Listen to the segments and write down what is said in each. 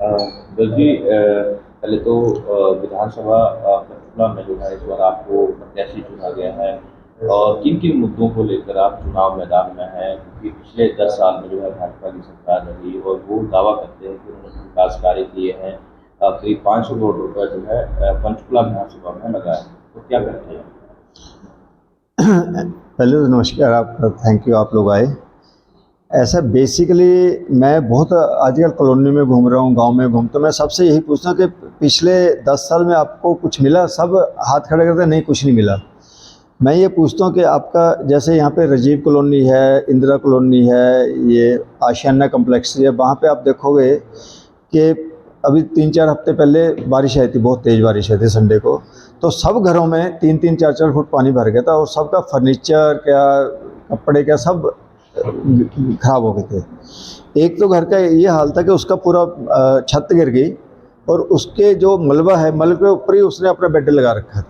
जी, पहले तो विधानसभा पंचकुला में जो है इस बार आपको प्रत्याशी चुना गया है और किन-किन मुद्दों को लेकर आप चुनाव मैदान में हैं? क्योंकि पिछले 10 साल में जो है भाजपा की सरकार रही और वो दावा करते हैं कि उन्होंने विकास कार्य किए हैं। करीब 500 करोड़ रुपए जो है पंचकुला विधानसभा में लगा है। तो क्या कहते हैं? पहले तो नमस्कार, आपका थैंक यू, आप लोग आए। ऐसा बेसिकली मैं बहुत आजकल कॉलोनी में घूम रहा हूँ, गांव में घूमता हूँ। मैं सबसे यही पूछता हूँ कि पिछले 10 साल में आपको कुछ मिला? सब हाथ खड़े करते नहीं, कुछ नहीं मिला। मैं ये पूछता हूँ कि आपका जैसे यहाँ पे राजीव कॉलोनी है, इंदिरा कॉलोनी है, ये आशियाना कम्प्लेक्स है, वहाँ पे आप देखोगे कि अभी 3-4 हफ्ते पहले बारिश आई थी, बहुत तेज़ बारिश आई थी संडे को। तो सब घरों में 3-3, 4-4 फुट पानी भर गया था और सबका फर्नीचर क्या, कपड़े क्या, सब खराब हो गए थे। एक तो घर का ये हाल था कि उसका पूरा छत गिर गई और उसके जो मलबा है, मलबे के ऊपर ही उसने अपना बेड लगा रखा था।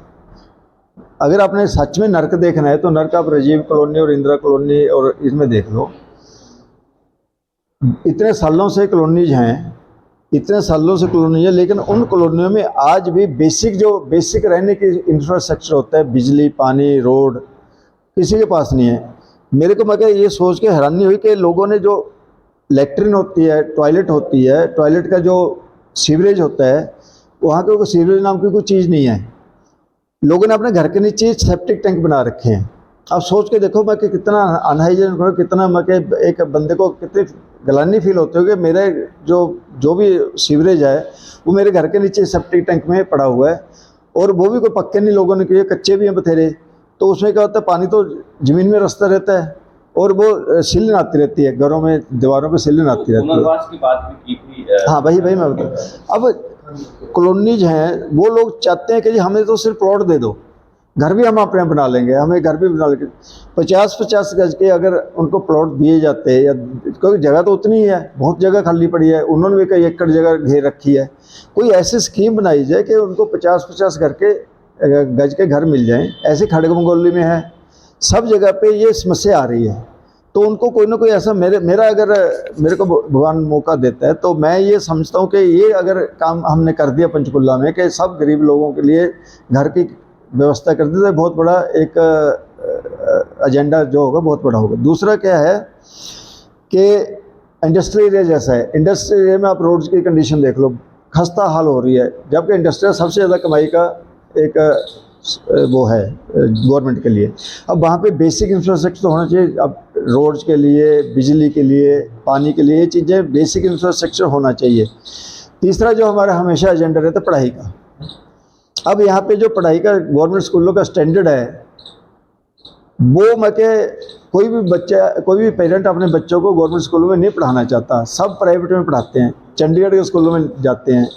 अगर आपने सच में नर्क देखना है तो नर्क आप राजीव कॉलोनी और इंदिरा कॉलोनी और इसमें देख लो। इतने सालों से कॉलोनीज हैं, इतने सालों से कॉलोनी है, लेकिन उन कॉलोनियों में आज भी बेसिक रहने की इंफ्रास्ट्रक्चर होता है, बिजली, पानी, रोड, किसी के पास नहीं है। मेरे को मगर ये सोच के हैरानी हुई कि लोगों ने जो लेट्रिन होती है, टॉयलेट होती है, टॉयलेट का जो सीवरेज होता है, वहाँ पे कोई सीवरेज नाम की कोई चीज़ नहीं है। लोगों ने अपने घर के नीचे सेप्टिक टैंक बना रखे हैं। अब सोच के देखो मैं कि कितना अनहाइजीनिक हो, कितना मैं कि एक बंदे को कितनी गलानी फील होती है कि मेरे जो जो भी सीवरेज है वो मेरे घर के नीचे सेप्टिक टैंक में पड़ा हुआ है, और वो भी कोई पक्के नहीं लोगों ने किए, कच्चे भी हैं बथेरे। तो उसमें क्या होता है, पानी तो ज़मीन में रसता रहता है और वो सीलन आती रहती है, घरों में दीवारों पे सीलन आती रहती है। पुनर्वास की बात भी की थी। हाँ, वही मैं बता। अब कॉलोनीज हैं, वो लोग चाहते हैं कि जी हमें तो सिर्फ प्लॉट दे दो, घर भी हम अपने बना लेंगे, हमें घर भी बना लेंगे। 50-50 गज के अगर उनको प्लॉट दिए जाते हैं, या क्योंकि जगह तो उतनी ही है, बहुत जगह खाली पड़ी है, उन्होंने भी कई एकड़ जगह घेर रखी है। कोई ऐसी स्कीम बनाई जाए कि उनको 50-50 घर के गज के घर मिल जाएं। ऐसे खड़गपुर में है, सब जगह पे ये समस्या आ रही है। तो उनको कोई ना कोई ऐसा मेरे को भगवान मौका देता है तो मैं ये समझता हूँ कि ये अगर काम हमने कर दिया पंचकुला में कि सब गरीब लोगों के लिए घर की व्यवस्था कर दी, तो बहुत बड़ा एक एजेंडा जो होगा बहुत बड़ा होगा। दूसरा क्या है कि इंडस्ट्री एरिया जैसा है, इंडस्ट्री एरिया में आप रोड्स की कंडीशन देख लो, खस्ता हाल हो रही है, जबकि इंडस्ट्री सबसे ज़्यादा कमाई का एक वो है गवर्नमेंट के लिए। अब वहाँ पे बेसिक इंफ्रास्ट्रक्चर तो होना चाहिए, अब रोड्स के लिए, बिजली के लिए, पानी के लिए, ये चीज़ें बेसिक इंफ्रास्ट्रक्चर होना चाहिए। तीसरा जो हमारा हमेशा एजेंडा रहता है पढ़ाई का। अब यहाँ पे जो पढ़ाई का गवर्नमेंट स्कूलों का स्टैंडर्ड है, वो मैं के कोई भी बच्चा, कोई भी पेरेंट अपने बच्चों को गवर्नमेंट स्कूलों में नहीं पढ़ाना चाहता, सब प्राइवेट में पढ़ाते हैं, चंडीगढ़ के स्कूलों में जाते हैं।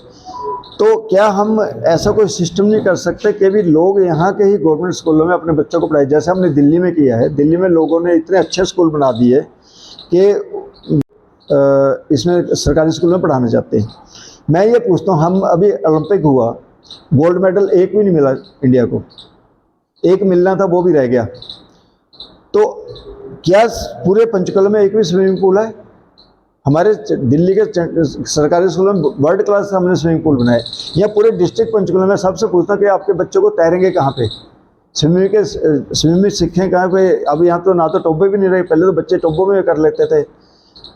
तो क्या हम ऐसा कोई सिस्टम नहीं कर सकते कि भी लोग यहाँ के ही गवर्नमेंट स्कूलों में अपने बच्चों को पढ़ाएं, जैसे हमने दिल्ली में किया है। दिल्ली में लोगों ने इतने अच्छे स्कूल बना दिए कि इसमें सरकारी स्कूल में पढ़ाना चाहते हैं। मैं ये पूछता हूँ, हम अभी ओलंपिक हुआ, गोल्ड मेडल एक भी नहीं मिला इंडिया को, एक मिलना था वो भी रह गया। तो क्या पूरे पंचकुला में एक भी स्विमिंग पूल है? हमारे दिल्ली के सरकारी स्कूलों में वर्ल्ड क्लास से हमने स्विमिंग पूल बनाए। या पूरे डिस्ट्रिक्ट पंचकुला में सबसे पूछता कि आपके बच्चों को तैरेंगे कहाँ पे, स्विमिंग सीखें कहाँ पे? अब यहाँ तो ना तो टोबे भी नहीं रहे, पहले तो बच्चे टोबों में कर लेते थे।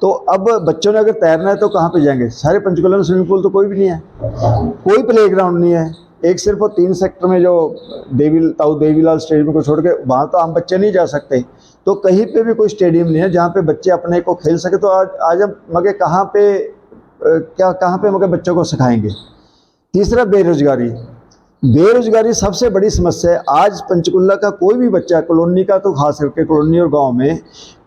तो अब बच्चों ने अगर तैरना है तो कहाँ पे जाएंगे? सारे पंचकुला में स्विमिंग पूल तो कोई भी नहीं है, कोई प्ले ग्राउंड नहीं है। एक सिर्फ वो 3 सेक्टर में जो ताऊ देवीलाल स्टेडियम को छोड़ के, वहाँ तो आम बच्चे नहीं जा सकते। तो कहीं पे भी कोई स्टेडियम नहीं है जहाँ पे बच्चे अपने को खेल सके। तो आज हम मगे कहाँ पे मगे बच्चों को सिखाएंगे? तीसरा बेरोजगारी सबसे बड़ी समस्या है। आज पंचकुला का कोई भी बच्चा, कॉलोनी का तो खास करके, कॉलोनी और गांव में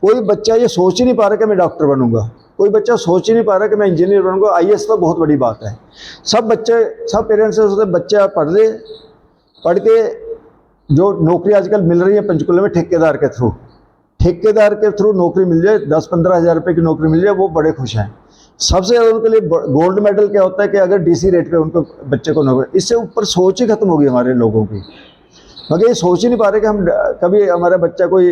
कोई बच्चा ये सोच ही नहीं पा रहा कि मैं डॉक्टर बनूंगा, कोई बच्चा सोच ही नहीं पा रहा कि मैं इंजीनियर बनूंगा। आईएएस तो बहुत बड़ी बात है। सब पेरेंट्स सोचते बच्चा पढ़ के जो नौकरी आजकल मिल रही है पंचकुला में ठेकेदार के थ्रू नौकरी मिल जाए, 10-15 हज़ार रुपये की नौकरी मिल जाए, वो बड़े खुश हैं। सबसे ज़्यादा उनके लिए गोल्ड मेडल क्या होता है कि अगर डीसी रेट पे उनको बच्चे को नौकरी। इससे ऊपर सोच ही खत्म होगी हमारे लोगों की। मगर ये सोच ही नहीं पा रहे कि हम कभी हमारा बच्चा कोई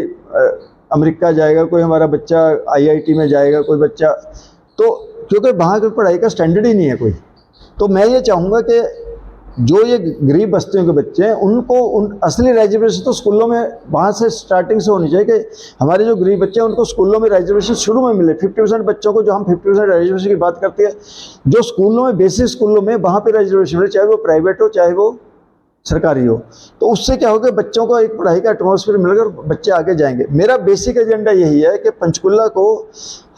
अमेरिका जाएगा, कोई हमारा बच्चा आईआईटी में जाएगा, कोई बच्चा। तो क्योंकि वहाँ की पढ़ाई का स्टैंडर्ड ही नहीं है कोई। तो मैं ये चाहूँगा कि जो ये गरीब बस्तियों के बच्चे हैं उनको उन असली रिजर्वेशन तो स्कूलों में वहाँ से स्टार्टिंग से होनी चाहिए कि हमारे जो गरीब बच्चे हैं उनको स्कूलों में रिजर्वेशन शुरू में मिले। 50% बच्चों को, जो हम 50% रिजर्वेशन की बात करते हैं, जो स्कूलों में, बेसिक स्कूलों में, वहाँ पे रिजर्वेशन मिले, चाहे वो प्राइवेट हो चाहे वो सरकारी हो। तो उससे क्या होगा, बच्चों को एक पढ़ाई का एटमॉस्फेयर मिलेगा और बच्चे आगे जाएंगे। मेरा बेसिक एजेंडा यही है कि पंचकुला को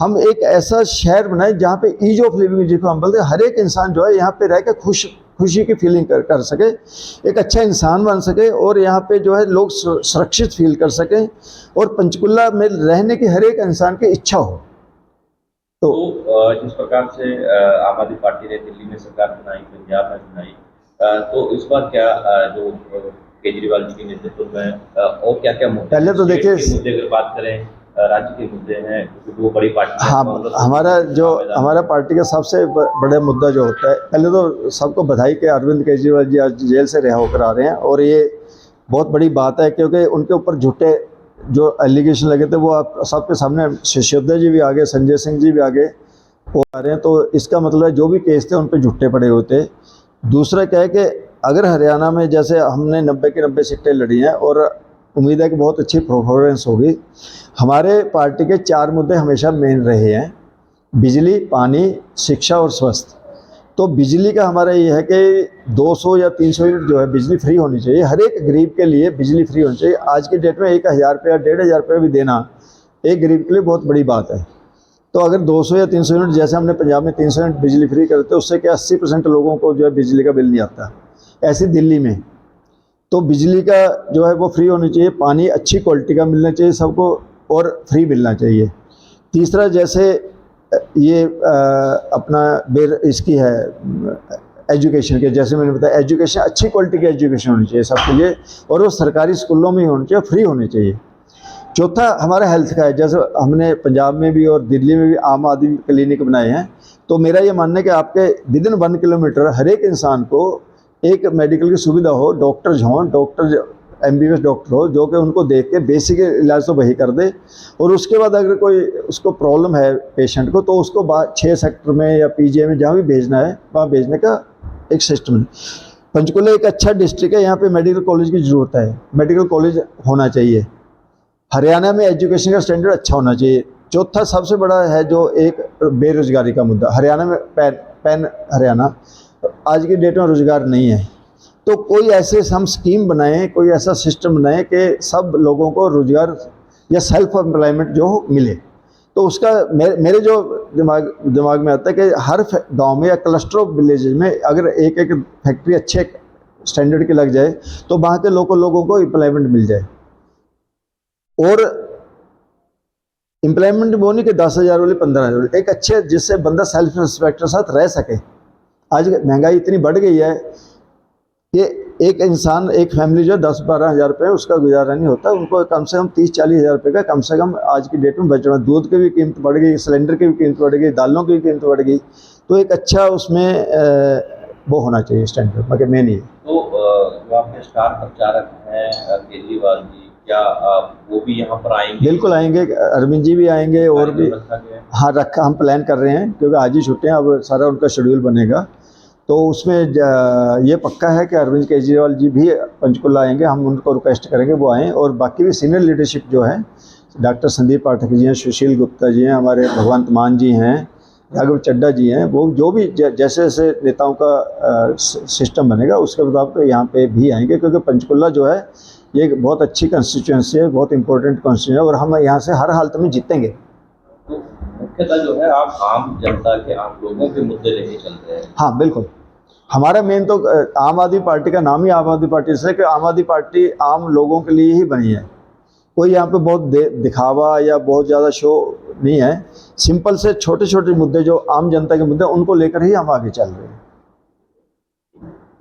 हम एक ऐसा शहर बनाएं जहाँ पे ईज ऑफ लिविंग, जिसको हम बोलते हैं, हर एक इंसान जो है यहाँ पे रह के खुशी की फीलिंग कर सके, एक अच्छा इंसान बन सके और यहाँ पे जो है लोग सुरक्षित फील कर सकें और पंचकुला में रहने की हर एक इंसान की इच्छा हो। तो जिस प्रकार से आम आदमी पार्टी ने दिल्ली में सरकार बनाई, पंजाब में बनाई, तो इस बार क्या जो केजरीवाल जी के नेतृत्व में और क्या क्या मुद्दे, पहले तो देखिए, मुद्दे अगर बात करें, राज्य के मुद्दे हैं, क्योंकि वो बड़ी पार्टी, हाँ, हमारा पार्टी का सबसे बड़ा मुद्दा जो होता है, पहले तो सबको बधाई कि अरविंद केजरीवाल जी आज जेल से रिहा होकर आ रहे हैं और ये बहुत बड़ी बात है, क्योंकि उनके ऊपर झूठे जो एलिगेशन लगे थे वो आप सबके सामने, सिसोदिया जी भी आ गए, संजय सिंह जी भी आ गए, वो आ रहे हैं। तो इसका मतलब है जो भी केस थे उन पर झूठे पड़े हुए थे। दूसरा क्या है कि अगर हरियाणा में जैसे हमने 90 की 90 सीटें लड़ी हैं और उम्मीद है कि बहुत अच्छी परफॉर्मेंस होगी। हमारे पार्टी के 4 मुद्दे हमेशा मेन रहे हैं: बिजली, पानी, शिक्षा और स्वास्थ्य। तो बिजली का हमारा ये है कि 200 या 300 यूनिट जो है बिजली फ्री होनी चाहिए, हर एक गरीब के लिए बिजली फ्री होनी चाहिए। आज की डेट में 1000 रुपया, 1500 रुपया भी देना एक गरीब के लिए बहुत बड़ी बात है। तो अगर 200 या 300 यूनिट, जैसे हमने पंजाब में 300 यूनिट बिजली फ्री करते, उससे क्या 80% लोगों को जो है बिजली का बिल नहीं आता। ऐसे दिल्ली में तो बिजली का जो है वो फ्री होनी चाहिए, पानी अच्छी क्वालिटी का मिलना चाहिए सबको और फ्री मिलना चाहिए। तीसरा, जैसे ये अपना इसकी है एजुकेशन के, जैसे मैंने बताया, एजुकेशन अच्छी क्वालिटी की एजुकेशन होनी चाहिए सबके लिए और वो सरकारी स्कूलों में ही होनी चाहिए, फ्री होनी चाहिए। चौथा हमारा हेल्थ का है, जैसे हमने पंजाब में भी और दिल्ली में भी आम आदमी क्लिनिक बनाए हैं। तो मेरा ये मानना है कि आपके विदिन 1 किलोमीटर हर एक इंसान को एक मेडिकल की सुविधा हो, डॉक्टर्स हों, डॉक्टर MBBS डॉक्टर हो, जो कि उनको देख के बेसिक इलाज तो वही कर दे और उसके बाद अगर कोई उसको प्रॉब्लम है पेशेंट को, तो उसको 6 सेक्टर में या PGI में जहाँ भी भेजना है वहाँ भेजने का एक सिस्टम है। पंचकुला एक अच्छा डिस्ट्रिक्ट है, यहाँ पे मेडिकल कॉलेज की ज़रूरत है, मेडिकल कॉलेज होना चाहिए। हरियाणा में एजुकेशन का स्टैंडर्ड अच्छा होना चाहिए। चौथा सबसे बड़ा है जो एक बेरोजगारी का मुद्दा, हरियाणा में पैन हरियाणा, आज की डेट में रोजगार नहीं है। तो कोई ऐसे हम स्कीम बनाएं, कोई ऐसा सिस्टम बनाएं कि सब लोगों को रोजगार या सेल्फ एम्प्लॉयमेंट जो मिले। तो उसका मेरे जो दिमाग में आता है कि हर गांव में या क्लस्टर ऑफ विलेजेस में अगर एक एक फैक्ट्री अच्छे स्टैंडर्ड की लग जाए तो वहाँ के लोगों को एम्प्लॉयमेंट मिल जाए। और एम्प्लॉयमेंट वो नहीं कि 10,000 वाले 15,000 वाले, एक अच्छे जिससे बंदा सेल्फ रिस्पेक्ट के साथ रह सके। आज महंगाई इतनी बढ़ गई है कि एक इंसान, एक फैमिली जो 10-12 हज़ार रुपये उसका गुजारा नहीं होता, उनको कम से कम 30-40 हज़ार रुपये का कम से कम आज की डेट में बचना। दूध की भी कीमत बढ़ गई, सिलेंडर की भी कीमत बढ़ गई, दालों की भी कीमत बढ़ गई। तो एक अच्छा उसमें वो होना चाहिए स्टैंडर्ड, मगर मेन ये। तो जो आपके स्टार प्रचारक हैं केजरीवाल जी, क्या वो भी यहाँ पर आएंगे? बिल्कुल आएंगे, अरविंद जी भी आएंगे और भी, हाँ रखा, हम प्लान कर रहे हैं क्योंकि आज ही छुट्टियाँ, अब सारा उनका शेड्यूल बनेगा। तो उसमें ये पक्का है कि अरविंद केजरीवाल जी भी पंचकुला आएंगे, हम उनको रिक्वेस्ट करेंगे वो आएँ। और बाकी भी सीनियर लीडरशिप जो है, डॉक्टर संदीप पाठक जी हैं, सुशील गुप्ता जी हैं, हमारे भगवंत मान जी हैं, राघव चड्डा जी हैं, वो जो भी जैसे जैसे नेताओं का सिस्टम बनेगा उसके मुताबिक यहाँ पे भी आएंगे, क्योंकि पंचकुला जो है ये एक बहुत अच्छी कंस्टिट्यूंसी है, बहुत इंपॉर्टेंट कॉन्स्टिट्यूंसी है और हम यहाँ से हर हालत में जीतेंगे। तो मुख्यतः जो है आप आम जनता के, आम लोगों के मुद्दे लेके चल रहे हैं। हाँ बिल्कुल, हमारा मेन तो आम आदमी पार्टी का नाम ही आम आदमी पार्टी से, कि आम आदमी पार्टी आम लोगों के लिए ही बनी है। कोई यहाँ पे बहुत दिखावा या बहुत ज़्यादा शो नहीं है, सिंपल से छोटे छोटे मुद्दे जो आम जनता के मुद्दे उनको लेकर ही हम आगे चल रहे हैं।